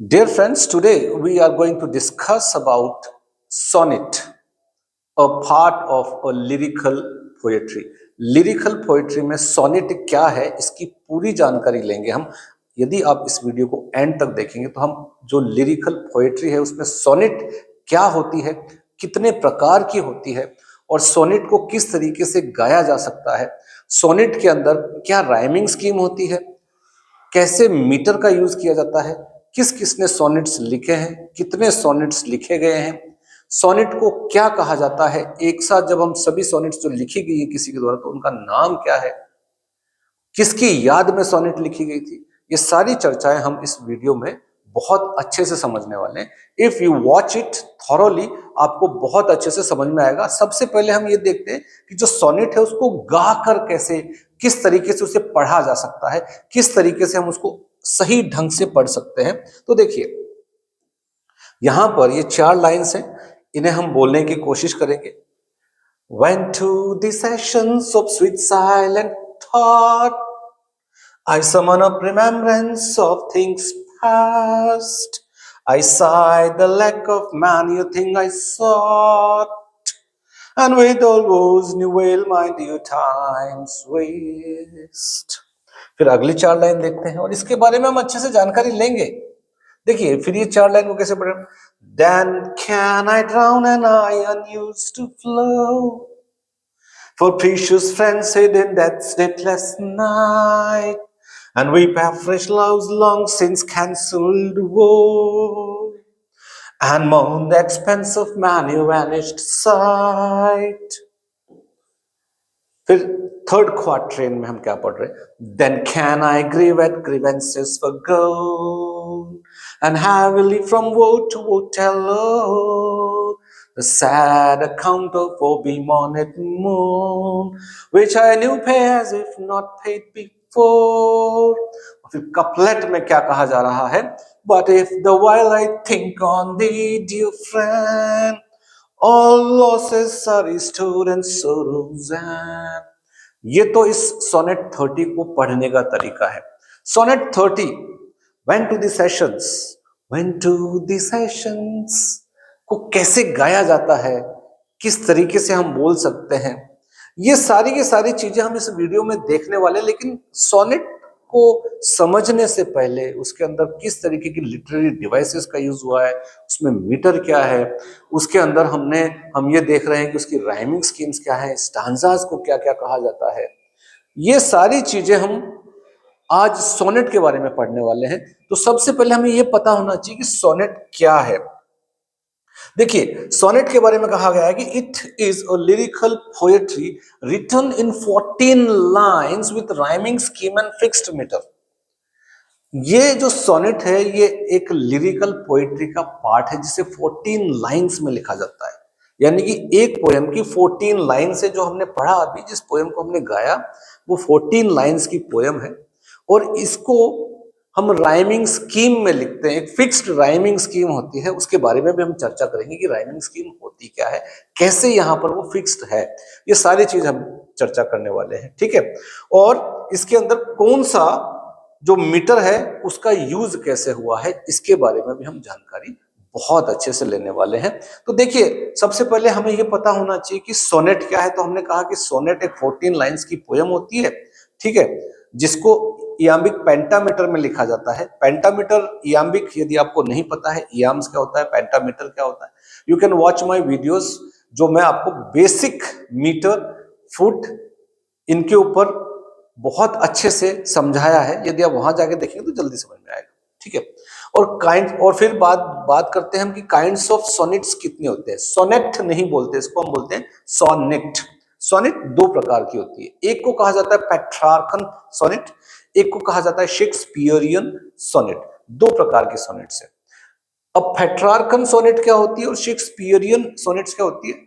Dear friends, today we are going to discuss about sonnet, a part of a lyrical poetry. Lyrical poetry में sonnet क्या है इसकी पूरी जानकारी लेंगे हम। यदि आप इस वीडियो को एंड तक देखेंगे तो हम जो लिरिकल पोएट्री है उसमें सोनेट क्या होती है, कितने प्रकार की होती है और सोनेट को किस तरीके से गाया जा सकता है, सोनेट के अंदर क्या राइमिंग स्कीम होती है, कैसे मीटर का यूज किया जाता है, किस किसने सोनेट्स लिखे हैं, कितने सोनेट्स लिखे गए हैं, सोनेट को क्या कहा जाता है, एक साथ जब हम सभी सोनेट्स जो लिखी गई है किसी के द्वारा तो उनका नाम क्या है, किसकी याद में सोनेट लिखी गई थी, ये सारी चर्चाएं हम इस वीडियो में बहुत अच्छे से समझने वाले हैं। If you watch it thoroughly आपको बहुत अच्छे से समझ में आएगा। सबसे पहले हम ये देखते हैं कि जो सोनेट है उसको गा कर कैसे, किस तरीके से उसे पढ़ा जा सकता है, किस तरीके से हम उसको सही ढंग से पढ़ सकते हैं। तो देखिए यहां पर ये 4 लाइन्स हैं, इन्हें हम बोलने की कोशिश करेंगे। Went to the sessions of sweet silent thought, I summon up remembrance of things past. I sigh the lack of many a thing I sought, and with all woes new wail my dear times waste. फिर अगली 4 line देखते हैं और इसके बारे में हम अच्छे से जानकारी लेंगे। देखिए फिर ये 4 लाइन को कैसे पढ़े। Then can I drown an eye unused to flow, for precious friends hid in that sleepless night, and weep afresh love's long since cancelled woe, and mourn the expense of many vanished sight. फिर third quatrain में हम क्या पढ़ रहे हैं। Then can I grieve at grievances forgone, and heavily from woe to woe tell the sad account of woe bemoaned moon, which I knew pay as if not paid before. फिर couplet में क्या कहा जा रहा है। But if the while I think on thee, dear friend, all losses are restored and sorrows end. ये तो इस सोनेट 30 को पढ़ने का तरीका है। Sonnet 30 went to the sessions, went to the sessions को कैसे गाया जाता है, किस तरीके से हम बोल सकते हैं, ये सारी की सारी चीजें हम इस वीडियो में देखने वाले। लेकिन सोनेट को समझने से पहले उसके अंदर किस तरीके की लिटरेरी डिवाइसेस का यूज हुआ है, उसमें मीटर क्या है, उसके अंदर हम ये देख रहे हैं कि उसकी राइमिंग स्कीम्स क्या है, स्टांजास को क्या क्या कहा जाता है, ये सारी चीजें हम आज सोनेट के बारे में पढ़ने वाले हैं। तो सबसे पहले हमें ये पता होना चाहिए कि सोनेट क्या है। देखिए सोनेट के बारे में कहा गया है कि it is a lyrical poetry written in 14 lines with rhyming scheme and fixed metre. ये जो सोनेट है ये एक लिरिकल पोएट्री का पार्ट है जिसे 14 लाइन्स में लिखा जाता है। यानी कि एक पोएम की 14 लाइन से, जो हमने पढ़ा अभी, जिस पोएम को हमने गाया वो 14 लाइन्स की पोएम है और इसको हम राइमिंग स्कीम में लिखते हैं। एक फिक्स्ड राइमिंग स्कीम होती है, उसके बारे में भी हम चर्चा करेंगे कि राइमिंग स्कीम होती क्या है, कैसे यहाँ पर वो फिक्स्ड है, ये सारी चीज हम चर्चा करने वाले हैं। ठीक है, और इसके अंदर कौन सा जो मीटर है उसका यूज कैसे हुआ है, इसके बारे में भी हम जानकारी बहुत अच्छे से लेने वाले हैं। तो देखिए सबसे पहले हमें यह पता होना चाहिए कि सोनेट क्या है। तो हमने कहा कि सोनेट एक 14 लाइंस की पोयम होती है, ठीक है, जिसको इयाम्बिक पेंटामीटर में लिखा जाता है। पेंटामीटर, इयाम्बिक यदि आपको नहीं पता है, इयाम्स क्या होता है, पेंटामीटर क्या होता है, you can watch my videos जो मैं आपको बेसिक मीटर, फुट, इनके ऊपर बहुत अच्छे से समझाया है। यदि आप वहां जाके देखेंगे तो जल्दी समझ में आएगा। ठीक है, और फिर बात करते हैं हम कि काइंड्स ऑफ सोनेट्स कितने होते हैं। सोनेट नहीं बोलते इसको, हम बोलते हैं सोनेट। सोनेट 2 प्रकार की होती है, एक को कहा जाता है पेट्रार्कन सोनेट, एक को कहा जाता है शेक्सपियरियन सोनेट। 2 प्रकार के सोनेट्स है। अब पेट्रार्कन सोनेट क्या होती है और शेक्सपियरियन सोनेट्स क्या होती है,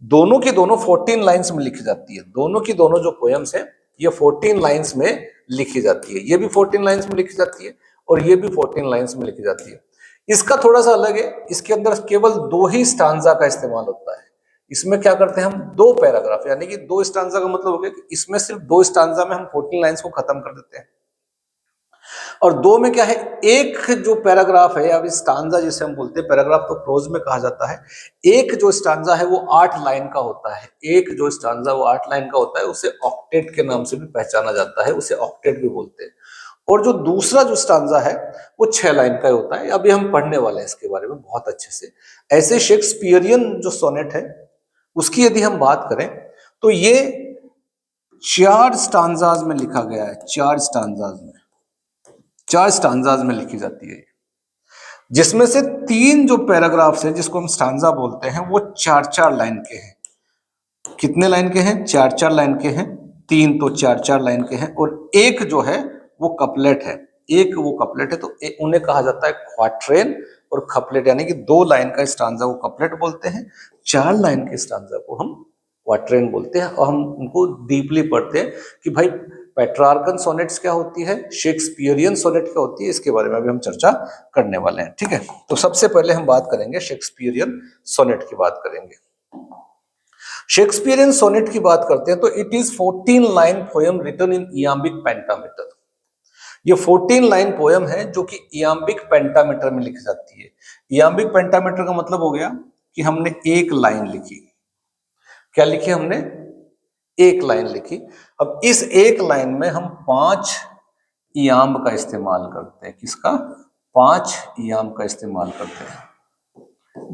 दोनों की दोनों 14 लाइंस में लिखी जाती है। दोनों की दोनों जो पोएम्स है ये 14 लाइंस में लिखी जाती है। ये भी 14 लाइंस में लिखी जाती है और ये भी 14 लाइंस में लिखी जाती है। इसका थोड़ा सा अलग है, इसके अंदर केवल 2 ही स्टांजा का इस्तेमाल होता है। इसमें क्या करते हैं हम, 2 पैराग्राफ, यानी कि 2 स्टांजा का मतलब हो गया कि इसमें सिर्फ 2 स्टांजा में हम 14 लाइंस को खत्म कर देते हैं। और दो में क्या है, एक जो पैराग्राफ है या स्टांजा जिसे हम बोलते हैं, पैराग्राफ तो प्रोज में कहा जाता है, एक जो स्टांजा है वो 8 लाइन का होता है, एक जो स्टांजा वो 8 लाइन का होता है, उसे ऑक्टेट के नाम से भी पहचाना जाता है, उसे ऑक्टेट भी बोलते हैं। और जो दूसरा जो स्टांजा है वो 6 लाइन का होता है। अभी हम पढ़ने वाले हैं इसके बारे में बहुत अच्छे से। ऐसे शेक्सपियरियन जो सोनेट है उसकी यदि हम बात करें तो ये 4 स्टांजाज में लिखा गया है, 4 स्टांजाज में लिखी जाती है, जिसमें से 3 जो पैराग्राफ्स हैं जिसको हम स्टांजा बोलते हैं वो 4-4 लाइन के हैं। कितने लाइन के हैं? 4-4 लाइन के हैं। 3 तो 4-4 लाइन के हैं, और एक जो है वो कपलेट है, एक वो कपलेट है। तो उन्हें कहा जाता है क्वाट्रेन और कपलेट, यानी कि 2 लाइन का स्टांजा को कपलेट बोलते हैं, 4 लाइन के स्टांजा को हम क्वाट्रेन बोलते हैं। और हम उनको डीपली पढ़ते हैं कि भाई पेट्रार्कन सोनेट्स क्या होती है, शेक्सपियरियन सोनेट क्या होती है, इसके बारे में अभी हम चर्चा करने वाले हैं। ठीक है, तो सबसे पहले हम बात करेंगे शेक्सपियरियन सोनेट की बात करेंगे। शेक्सपियरियन सोनेट की बात करते हैं तो it is 14 line poem written in iambic pentameter. ये 14 लाइन पोएम है जो कि इयाम्बिक पेंटामीटर में लिखी जाती है। इयाम्बिक पेंटामीटर का मतलब हो गया कि हमने एक लाइन लिखी। क्या लिखी हमने? एक लाइन लिखी। अब इस एक लाइन में हम 5 इयाम्ब का इस्तेमाल करते हैं। किसका? 5 इयाम्ब का इस्तेमाल करते हैं।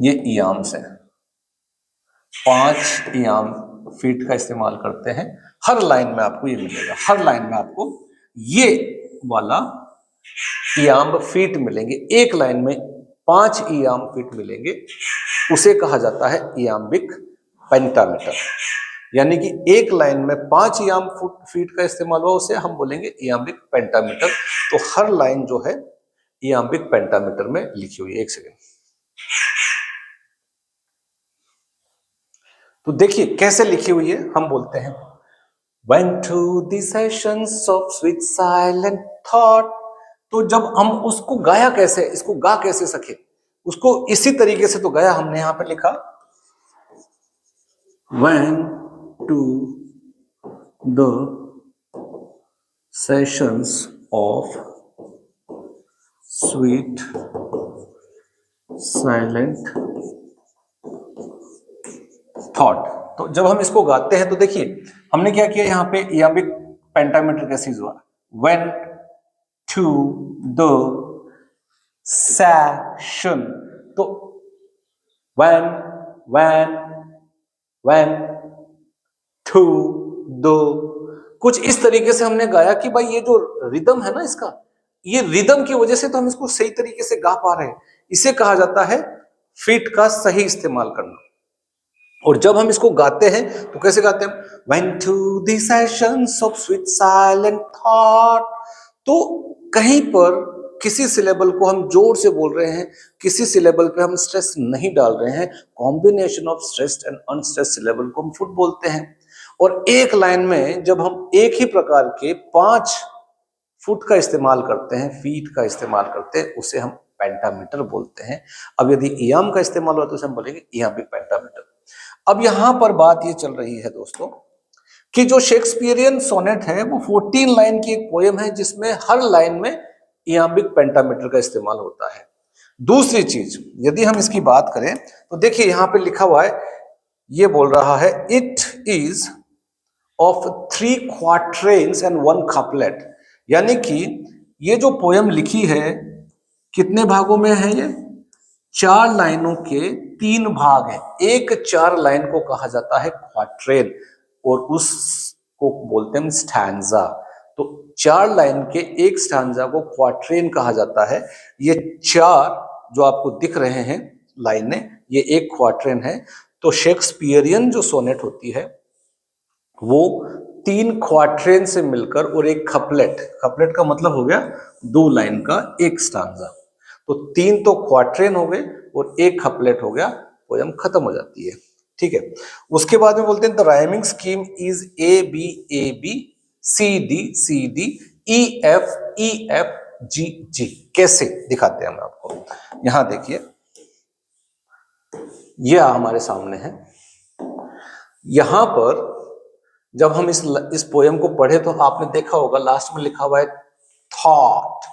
ये इयाम्स है, 5 इयाम्ब फीट का इस्तेमाल करते हैं। हर लाइन में आपको ये मिलेगा, हर लाइन में आपको ये वाला इयाम्ब फीट मिलेंगे। एक लाइन में 5 इयाम्ब फीट मिलेंगे, उसे कहा जाता है इयाम्बिक पेंटामीटर। यानी कि एक लाइन में 5 इयाम्ब फीट का इस्तेमाल हुआ, उसे हम बोलेंगे इयाम्बिक पेंटामीटर। तो हर लाइन जो है इयाम्बिक पेंटामीटर में लिखी हुई है। एक सेकेंड, तो देखिए कैसे लिखी हुई है। हम बोलते हैं Went to the sessions of sweet silent thought। तो जब हम उसको गाया कैसे, इसको गा कैसे सके, उसको इसी तरीके से तो गाया हमने। यहां पे लिखा Went to the sessions of sweet silent thought. तो जब हम इसको गाते हैं तो देखिए हमने क्या किया, यहां पे इयाम्बिक पेंटामीटर कैसे हुआ, वेंट टू द सेशन। तो when टू दो, कुछ इस तरीके से हमने गाया कि भाई ये जो रिदम है ना इसका, ये रिदम की वजह से तो हम इसको सही तरीके से गा पा रहे हैं। इसे कहा जाता है फीट का सही इस्तेमाल करना। और जब हम इसको गाते हैं तो कैसे गाते हैं? Went to the sessions of sweet silent thought। तो कहीं पर किसी सिलेबल को हम जोर से बोल रहे हैं, किसी सिलेबल पे हम स्ट्रेस नहीं डाल रहे हैं। Combination of stressed and unstressed syllable को हम फुट बोलते हैं। और एक लाइन में जब हम एक ही प्रकार के 5 फुट का इस्तेमाल करते हैं, फीट का इस्तेमाल करते हैं, उसे हम पेंटामीटर बोलते हैं। अब यदि इयाम का इस्तेमाल हुआ तो उसे हम बोलेंगे इयाम्बिक पेंटामीटर। अब यहां पर बात ये चल रही है दोस्तों कि जो शेक्सपियरियन सोनेट है वो 14 लाइन की एक पोएम है जिसमें हर लाइन में इयाम्बिक पेंटामीटर का इस्तेमाल होता है। दूसरी चीज यदि हम इसकी बात करें तो देखिए यहां पे लिखा हुआ है, ये बोल रहा है it is of 3 quatrains and 1 couplet. यानी कि ये जो पोएम लिखी है कितने भागों में है? ये 4 लाइनों के 3 भाग हैं। एक 4 लाइन को कहा जाता है क्वाट्रेन और उसको बोलते हैं स्टैंजा। तो 4 लाइन के एक स्टैंजा को क्वाट्रेन कहा जाता है। ये 4 जो आपको दिख रहे हैं लाइनें, ये एक क्वाट्रेन है। तो शेक्सपियरियन जो सोनेट होती है वो 3 क्वाट्रेन से मिलकर और एक कपलेट, कपलेट का मतलब हो गया 2 लाइन का एक स्टांजा। तो 3 तो क्वाट्रेन हो गए और एक कपलेट हो गया, पोयम खत्म हो जाती है। ठीक है, उसके बाद में बोलते हैं the rhyming scheme is A B C D E F G. कैसे दिखाते हैं हम आपको, यहां देखिए यह हमारे सामने है। यहां पर जब हम इस पोयम को पढ़े तो आपने देखा होगा लास्ट में लिखा हुआ है थॉट।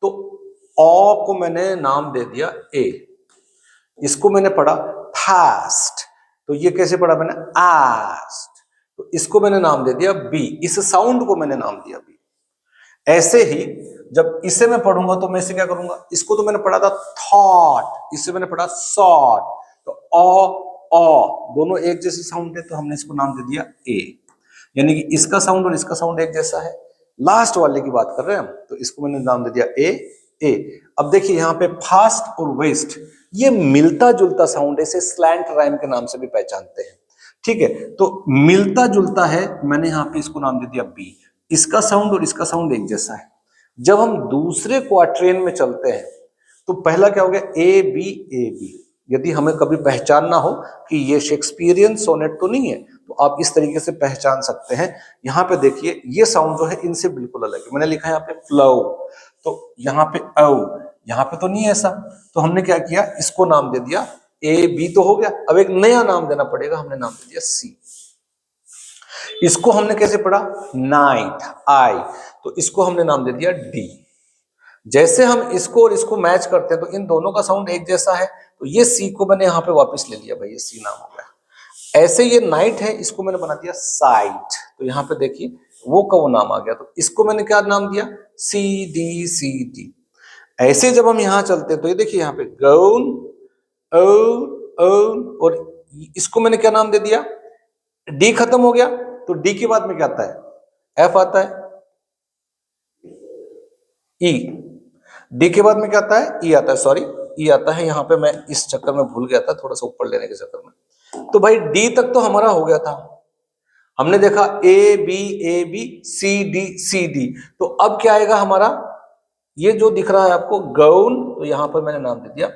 तो ओ को मैंने नाम दे दिया ए, इसको मैंने पढ़ा फास्ट, तो ये कैसे पढ़ा मैंने आस्ट, तो इसको मैंने नाम दे दिया बी, इस साउंड को मैंने नाम दिया बी। ऐसे ही जब इसे मैं पढ़ूंगा तो मैं इसे क्या करूंगा, इसको तो मैंने पढ़ा था थॉट, इसे मैंने पढ़ा सॉट, तो ओ दोनों एक जैसे साउंड है, तो हमने इसको नाम दे दिया ए, यानी कि इसका साउंड और इसका साउंड एक जैसा है। लास्ट वाले की बात कर रहे हैं हम, तो इसको मैंने नाम दे दिया ए ए। अब देखिए यहाँ पे फास्ट और वेस्ट ये मिलता जुलता साउंड है, इसे स्लैंट राइम के नाम से भी पहचानते हैं, ठीक है। तो मिलता जुलता है, मैंने यहाँ पे इसको नाम दे दिया बी, इसका साउंड और इसका साउंड एक जैसा है। जब हम दूसरे क्वाट्रेन में चलते हैं तो पहला क्या हो गया ए बी। यदि हमें कभी पहचानना हो कि ये शेक्सपियरियन सोनेट तो नहीं है, तो आप इस तरीके से पहचान सकते हैं। यहाँ पे देखिए ये साउंड जो है इनसे बिल्कुल अलग है, मैंने लिखा है यहाँ पे फ्लो, तो यहाँ पे औ, यहाँ पे तो नहीं है ऐसा, तो हमने क्या किया, इसको नाम दे दिया ए बी तो हो गया। अब एक नया नाम देना पड़ेगा, हमने नाम दे दिया सी। इसको हमने कैसे पढ़ा, नाइट आई, तो इसको हमने नाम दे दिया डी। जैसे हम इसको और इसको मैच करते हैं तो इन दोनों का साउंड एक जैसा है, तो ये सी को मैंने यहाँ पे वापस ले लिया, भाई ये सी नाम हो गया। ऐसे ये नाइट है, इसको मैंने बना दिया साइट, तो यहाँ पे देखिए वो का वो नाम आ गया, तो इसको मैंने क्या नाम दिया, सी डी। ऐसे जब हम यहाँ चलते हैं तो ये देखिए यहाँ पे गौन और इसको मैंने क्या नाम दे दिया, डी खत्म हो गया, तो डी के बाद में क्या आता है, एफ आता है, ई, डी के बाद में क्या आता है, ई आता है, सॉरी ई आता है, यहाँ पे मैं इस चक्कर में भूल गया था, थोड़ा सा ऊपर लेने के चक्कर में। तो भाई डी तक तो हमारा हो गया था, हमने देखा ए बी सी डी, तो अब क्या आएगा हमारा, ये जो दिख रहा है आपको गौन, तो यहां पर मैंने नाम दे दिया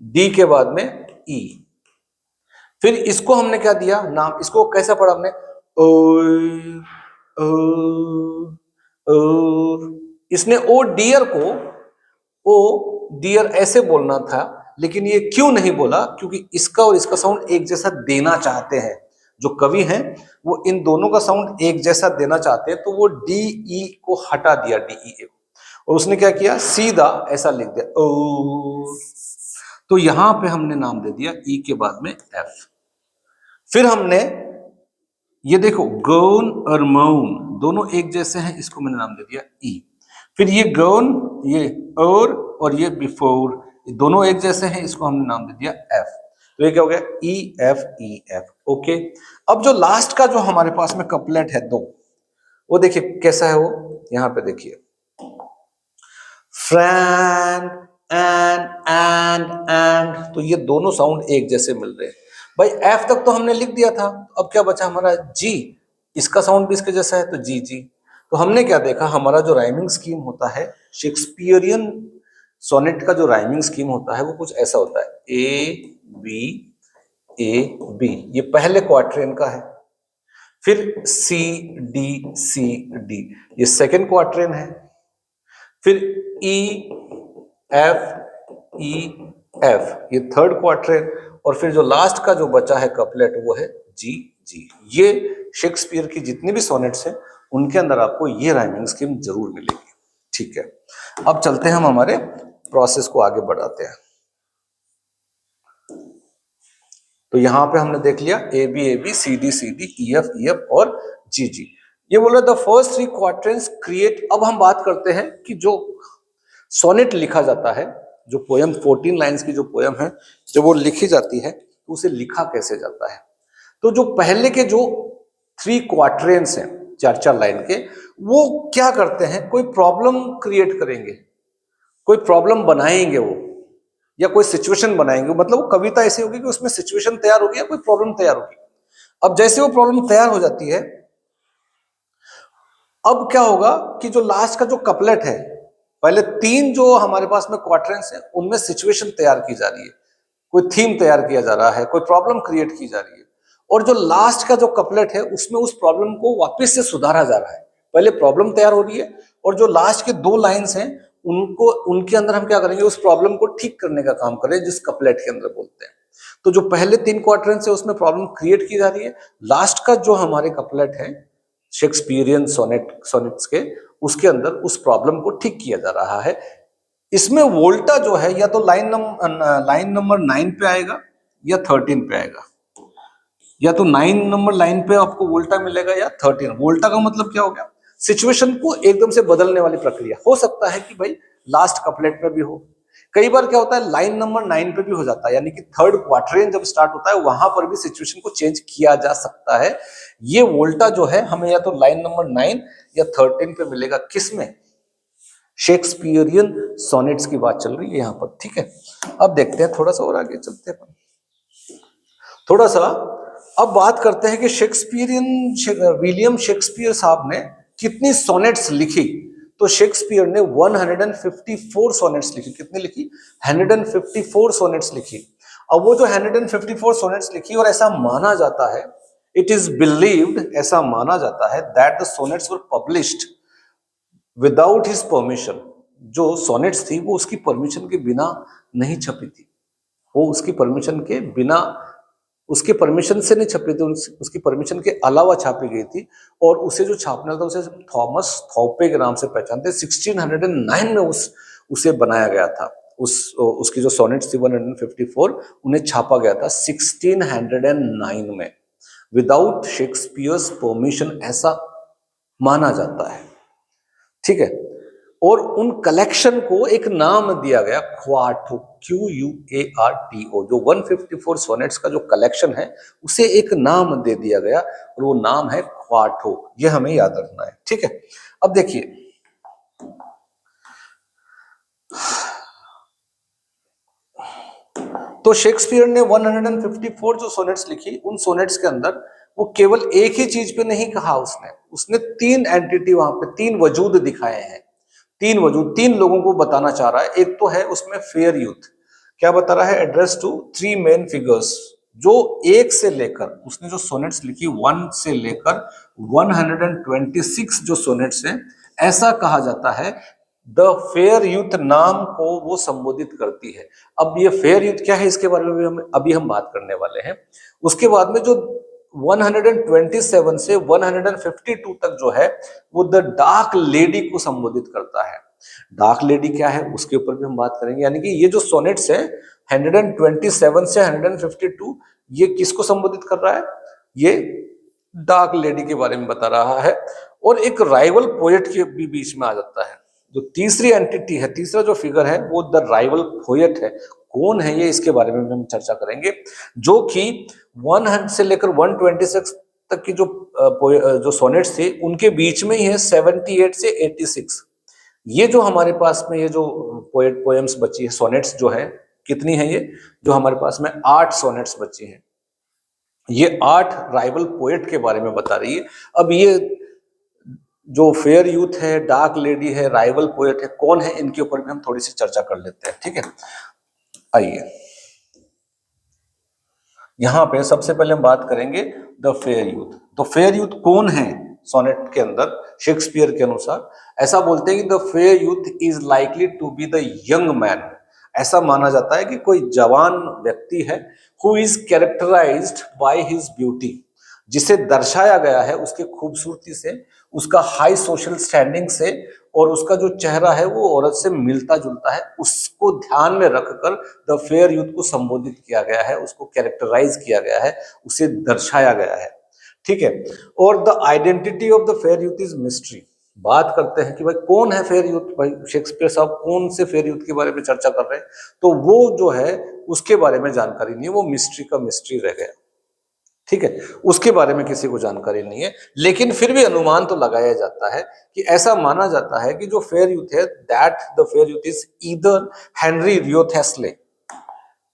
डी के बाद में ई। फिर इसको हमने क्या दिया नाम, इसको कैसा पढ़ा हमने, ओ, इसने ओ डियर को ओ डियर ऐसे बोलना था, लेकिन ये क्यों नहीं बोला, क्योंकि इसका और इसका साउंड एक जैसा देना चाहते हैं। जो कवि हैं वो इन दोनों का साउंड एक जैसा देना चाहते हैं, तो वो डी ई को हटा दिया, डी ई और उसने क्या किया, सीधा ऐसा लिख दिया ओ, तो यहां पे हमने नाम दे दिया ई के बाद में एफ। फिर हमने ये देखो गौन और मौन दोनों एक जैसे हैं, इसको मैंने नाम दे दिया ई। फिर ये गौन, ये और ये बिफोर, ये दोनों एक जैसे हैं, इसको हमने नाम दे दिया एफ। तो ये क्या हो गया, ई एफ, ओके। अब जो लास्ट का जो हमारे पास में कपलेट है दो, वो देखिए कैसा है, वो यहां पे देखिए, फ्रेंड एंड, तो ये दोनों साउंड एक जैसे मिल रहे हैं। भाई एफ तक तो हमने लिख दिया था, अब क्या बचा हमारा जी, इसका साउंड भी इसके जैसा है, तो जी। तो हमने क्या देखा, हमारा जो राइमिंग स्कीम होता है शेक्सपियरियन सोनेट का, जो राइमिंग स्कीम होता है वो कुछ ऐसा होता है, ए बी, ये पहले क्वार्ट्रेन का है। फिर सी डी, ये सेकेंड क्वार्ट्रेन है। फिर ई एफ, ये थर्ड क्वार्ट्रेन, और फिर जो लास्ट का जो बचा है कपलेट वो है जी। ये शेक्सपियर की जितनी भी सोनेट्स हैं उनके अंदर आपको ये राइमिंग स्कीम जरूर मिलेगी, ठीक है। अब चलते हैं हम हमारे प्रोसेस को आगे बढ़ाते हैं। तो यहां पे हमने देख लिया A B C D E F और जी। ये बोल रहा the first three quarters create. अब हम बात करते हैं कि जो सोनेट लिखा जाता है, जो पोयम 14 लाइंस की जो पोयम है, जब वो लिखी जाती है तो उसे लिखा कैसे जाता है। तो जो पहले के जो 3 क्वार्टरेंस हैं, 4 लाइन के, वो क्या करते हैं, कोई प्रॉब्लम क्रिएट करेंगे, कोई प्रॉब्लम बनाएंगे वो, या कोई सिचुएशन बनाएंगे। मतलब वो कविता ऐसी होगी कि उसमें सिचुएशन तैयार होगी या कोई प्रॉब्लम तैयार होगी। अब जैसे वो प्रॉब्लम तैयार हो जाती है, अब क्या होगा कि जो लास्ट का जो कपलेट है, पहले 3 जो हमारे पास में क्वार्टरेंस है उनमें सिचुएशन तैयार की जा रही है, कोई थीम तैयार किया जा रहा है, कोई प्रॉब्लम क्रिएट की जा रही है, और जो लास्ट का जो कपलेट है उसमें उस प्रॉब्लम को वापस से सुधारा जा रहा है। पहले प्रॉब्लम तैयार हो रही है और जो लास्ट के 2 लाइंस हैं उनको, उनके अंदर हम क्या करेंगे, उस प्रॉब्लम को ठीक करने का काम करें, जिस कपलेट के अंदर बोलते हैं। तो जो पहले 3 क्वार्टरेंस है उसमें प्रॉब्लम क्रिएट की जा रही है, लास्ट का जो हमारे कपलेट है शेक्सपियरियन सोनेट्स के, उसके अंदर उस प्रॉब्लम को ठीक किया जा रहा है। इसमें वोल्टा जो है या तो लाइन नंबर 9 पे आएगा या 13 पे आएगा, या तो 9 नंबर लाइन पे आपको वोल्टा मिलेगा या 13। वोल्टा का मतलब क्या हो गया, सिचुएशन को एकदम से बदलने वाली प्रक्रिया। हो सकता है कि भाई लास्ट कपलेट में भी हो, कई बार क्या होता है लाइन नंबर 9 पे भी हो जाता है, यानी कि थर्ड क्वार्टरेन जब स्टार्ट होता है वहां पर भी सिचुएशन को चेंज किया जा सकता है। ये वोल्टा जो है हमें या तो लाइन नंबर 9 या 13 पे मिलेगा। किसमें, शेक्सपियरियन सोनेट्स की बात चल रही है यहां पर, ठीक है। अब देखते हैं, थोड़ा सा और आगे चलते हैं, थोड़ा सा अब बात करते हैं कि विलियम शेक्सपियर साहब ने कितनी सोनेट्स लिखी। तो शेक्सपियर ने 154 सोनेट्स लिखी। कितनी लिखी, 154 सोनेट्स लिखी। अब वो जो 154 सोनेट्स लिखी, और ऐसा माना जाता है, इट इज बिलीव्ड, ऐसा माना जाता है that the sonnets were published without his permission. जो सोनेट्स थी वो उसकी परमिशन के बिना नहीं छपी थी, वो उसकी परमिशन के बिना, उसके परमिशन से नहीं छपी थी, उसकी परमिशन के अलावा छापी गई थी। और उसे जो छापना था उसे थॉमस थॉपे के नाम से पहचानते। 1609 में उसे बनाया गया था। उसकी जो सोनेट्स थी 154, उन्हें छापा गया था 1609 में विदाउट शेक्सपियर्स परमिशन, ऐसा माना जाता है, ठीक है। और उन कलेक्शन को एक नाम दिया गया, क्वार्टो, QUARTO। जो 154 सोनेट्स का जो कलेक्शन है उसे एक नाम दे दिया गया, और वो नाम है क्वार्टो। ये हमें याद रखना है, ठीक है। अब देखिए, तो शेक्सपियर ने 154 जो सोनेट्स लिखी, उन सोनेट्स के अंदर वो केवल एक ही चीज पे नहीं कहा, उसने 3 एंटिटी, वहां पे 3 वजूद दिखाए हैं। 3 वजूद, 3 लोगों को बताना चाह रहा है। एक तो है उसमें फेयर यूथ, क्या बता रहा है, एड्रेस टू 3 मेन फिगर्स। जो एक से लेकर, उसने जो सोनेट्स लिखी 1 से लेकर 126 जो सोनेट्स हैं, ऐसा कहा जाता है द फेयर यूथ नाम को वो संबोधित करती है। अब ये फेयर यूथ क्या है, इसके बारे में भी अभी हम बात करने वाले हैं। उसके बाद में जो 127 से 152 तक जो है वो द डार्क लेडी को संबोधित करता है। डार्क लेडी क्या है उसके ऊपर भी हम बात करेंगे। यानी कि ये जो सोनेट्स है 127 से 152, ये किसको संबोधित कर रहा है, ये डार्क लेडी के बारे में बता रहा है। और एक राइवल पोएट के भी बीच में आ जाता है। जो तीसरी एंटिटी है, तीसरा जो फिगर है, वो द राइवल पोएट है। कौन है ये, इसके बारे में भी हम चर्चा करेंगे। जो कि 100 से लेकर 126 तक की जो सोनेट्स थे उनके बीच में ही है 78 से 86। ये जो हमारे पास में ये जो पोएम्स बची है, सोनेट्स जो है, कितनी है ये, जो हमारे पास में 8 सोनेट्स बची हैं। ये 8 राइवल पोएट के बारे में बता रही है। अब ये जो फेयर यूथ है, डार्क लेडी है, राइवल पोएट है, कौन है, इनके ऊपर भी हम थोड़ी सी चर्चा कर लेते हैं, ठीक है। आइए, यहां पे सबसे पहले हम बात करेंगे द फेयर यूथ। तो फेयर यूथ कौन है सोनेट के अंदर, शेक्सपियर के अनुसार ऐसा बोलते हैं कि the fair youth is likely to be the young man. ऐसा माना जाता है कि कोई जवान व्यक्ति है, who is characterised by his beauty, जिसे दर्शाया गया है उसके खूबसूरती से, उसका हाई सोशल स्टैंडिंग से, और उसका जो चेहरा है वो औरत से मिलता जुलता है। उसको ध्यान में रखकर द फेयर यूथ को संबोधित किया गया है, उसको कैरेक्टराइज किया गया है, उसे दर्शाया गया है, ठीक है। और the identity of the fair youth is mystery. बात करते हैं कि भाई कौन है फेयर यूथ, भाई शेक्सपियर साहब कौन से फेयर यूथ के बारे में चर्चा कर रहे हैं, तो वो जो है उसके बारे में जानकारी नहीं है, वो मिस्ट्री का मिस्ट्री रह गया, ठीक है। उसके बारे में किसी को जानकारी नहीं है, लेकिन फिर भी अनुमान तो लगाया जाता है कि ऐसा माना जाता है कि जो फेयर यूथ है, that the fair youth is either Henry Wriothesley.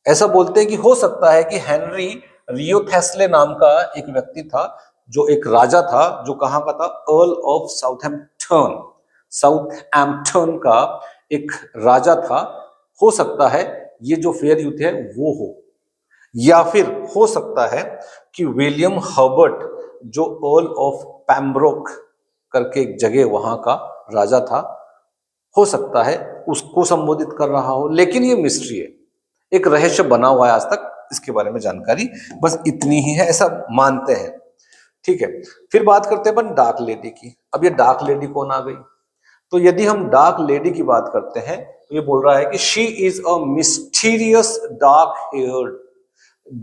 ऐसा बोलते हैं कि हो सकता है कि हेनरी रियो थेस्ले नाम का एक व्यक्ति था, जो एक राजा था, जो कहां का था, अर्ल ऑफ साउथहैम्पटन, साउथहैम्पटन का एक राजा था। हो सकता है ये जो फेयर यूथ है वो हो, या फिर हो सकता है कि विलियम हर्बर्ट, जो अर्ल ऑफ पैम्ब्रोक करके एक जगह वहां का राजा था, हो सकता है उसको संबोधित कर रहा हो। लेकिन ये मिस्ट्री है, एक रहस्य बना हुआ है, आज तक इसके बारे में जानकारी बस इतनी ही है, ऐसा मानते हैं, ठीक है। फिर बात करते हैं डार्क लेडी की। अब ये डार्क लेडी कौन आ गई, तो यदि हम डार्क लेडी की बात करते हैं तो ये बोल रहा है कि she is a mysterious dark heard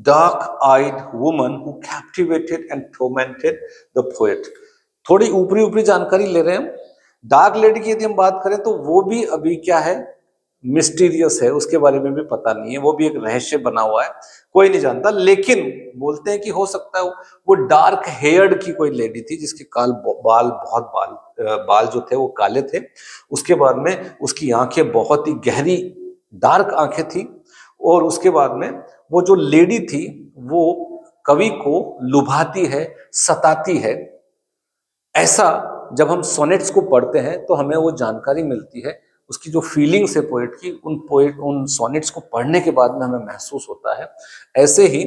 dark eyed woman who captivated and tormented the poet। थोड़ी ऊपरी ऊपरी जानकारी ले रहे हैं हम। डार्क लेडी की यदि हम बात करें तो वो भी अभी क्या है, मिस्टीरियस है, उसके बारे में भी पता नहीं है, वो भी एक रहस्य बना हुआ है, कोई नहीं जानता। लेकिन बोलते हैं कि हो सकता है वो डार्क हेयर्ड की कोई लेडी थी जिसके बाल जो थे वो काले थे। उसके बाद में उसकी आंखें बहुत ही गहरी डार्क आंखें थी, और उसके बाद में वो जो लेडी थी वो कवि को लुभाती है, सताती है। ऐसा जब हम सोनेट्स को पढ़ते हैं तो हमें वो जानकारी मिलती है, उसकी जो फीलिंग्स है पोएट की, उन सोनेट्स को पढ़ने के बाद में हमें महसूस होता है। ऐसे ही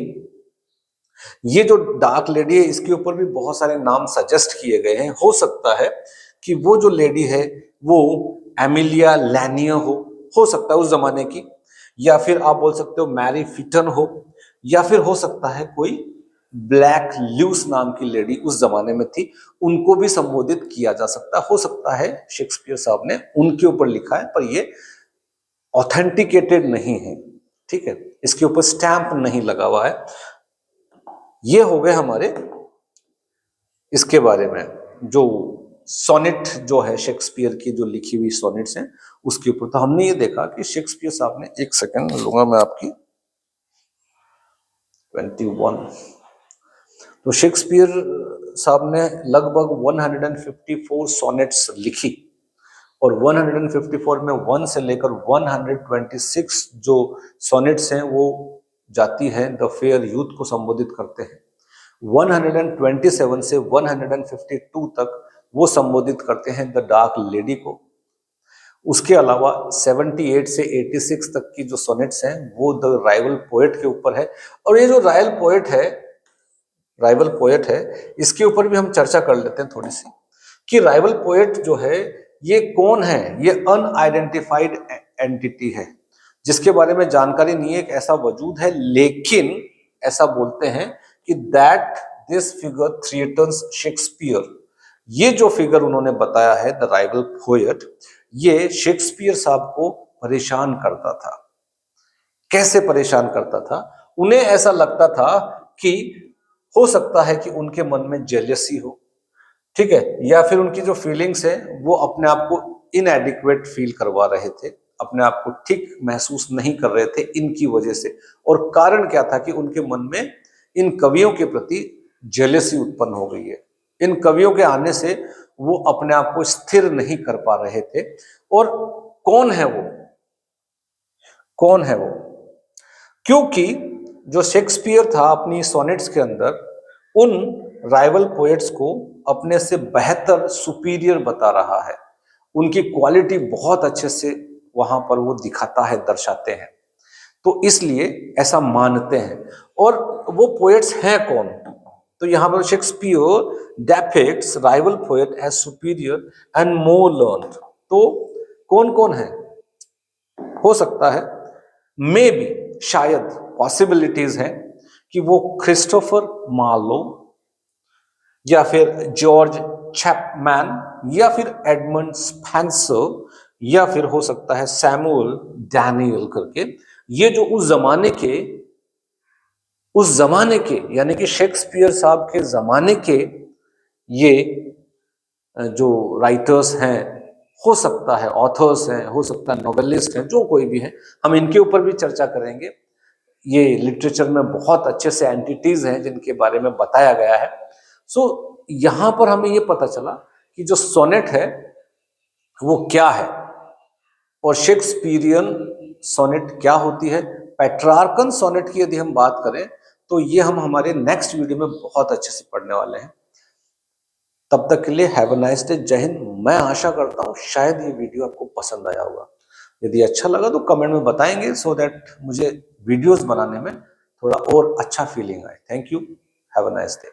ये जो डार्क लेडी है इसके ऊपर भी बहुत सारे नाम सजेस्ट किए गए हैं। हो सकता है कि वो जो लेडी है वो एमिलिया लैनिया हो सकता है उस जमाने की, या फिर आप बोल सकते हो मैरी फिटन हो, या फिर हो सकता है कोई ब्लैक ल्यूस नाम की लेडी उस जमाने में थी, उनको भी संबोधित किया जा सकता है शेक्सपियर साहब ने उनके ऊपर लिखा है, पर ये ऑथेंटिकेटेड नहीं है, ठीक है, इसके ऊपर स्टैंप नहीं लगा हुआ है। ये हो गए हमारे इसके बारे में, जो सोनेट जो है शेक्सपियर की जो लिखी हुई सोनेट्स हैं उसके ऊपर। तो हमने ये देखा कि शेक्सपियर साहब ने, एक सेकंड लूंगा मैं आपकी, 21, तो शेक्सपियर साहब ने लगभग 154 सोनेट्स लिखी, और 154 में 1 से लेकर 126 जो सोनेट्स हैं वो जाती है द फेयर यूथ को संबोधित करते हैं। 127 से 152 तक वो संबोधित करते हैं द डार्क लेडी को। उसके अलावा 78 से 86 तक की जो सोनेट्स हैं वो द राइवल पोएट के ऊपर है। और ये जो राइवल पोएट है इसके ऊपर भी हम चर्चा कर लेते हैं थोड़ी सी, कि राइवल पोएट जो है ये कौन है। ये अनआइडेंटिफाइड एंटिटी है जिसके बारे में जानकारी नहीं है, एक ऐसा वजूद है, लेकिन ऐसा बोलते हैं कि that this figure threatens Shakespeare. ये जो फिगर उन्होंने बताया है द राइवल पोएट, ये शेक्सपियर साहब को परेशान करता था। कैसे परेशान करता था? उन्हें ऐसा लगता था कि हो सकता है कि उनके मन में जेलसी हो, ठीक है, या फिर उनकी जो फीलिंग्स है वो अपने आप को इनएडिक्वेट फील करवा रहे थे, अपने आप को ठीक महसूस नहीं कर रहे थे इनकी वजह से। और कारण क्या था कि उनके मन में इन कवियों के प्रति जेलसी उत्पन्न हो गई है। इन कवियों के आने से वो अपने आप को स्थिर नहीं कर पा रहे थे। और कौन है वो? क्योंकि जो शेक्सपियर था अपनी सोनेट्स के अंदर उन राइवल पोएट्स को अपने से बेहतर, सुपीरियर बता रहा है, उनकी क्वालिटी बहुत अच्छे से वहां पर वो दिखाता है, दर्शाते हैं, तो इसलिए ऐसा मानते हैं। और वो पोएट्स हैं कौन? तो यहां पर Shakespeare depicts rival poet as superior and more learned. तो कौन कौन है? हो सकता है, मे बी, शायद पॉसिबिलिटीज हैं कि वो क्रिस्टोफर मार्लो, या फिर जॉर्ज चैपमैन, या फिर एडमंड स्पेंसर, या फिर हो सकता है सैमुअल डैनियल करके, ये जो उस जमाने के यानी कि शेक्सपियर साहब के जमाने के ये जो राइटर्स हैं, हो सकता है ऑथर्स हैं, हो सकता है नॉवेलिस्ट हैं, जो कोई भी हैं, हम इनके ऊपर भी चर्चा करेंगे। ये लिटरेचर में बहुत अच्छे से एंटिटीज हैं जिनके बारे में बताया गया है। सो यहां पर हमें ये पता चला कि जो सोनेट है वो क्या है, और शेक्सपियरियन सोनेट क्या होती है। पेट्रार्कन सोनेट की यदि हम बात करें तो ये हम हमारे नेक्स्ट वीडियो में बहुत अच्छे से पढ़ने वाले हैं। तब तक के लिए हैव अ नाइस डे, जय हिंद। मैं आशा करता हूँ शायद ये वीडियो आपको पसंद आया होगा। यदि अच्छा लगा तो कमेंट में बताएंगे, सो दैट मुझे वीडियोस बनाने में थोड़ा और अच्छा फीलिंग आए। Thank you, have a nice day.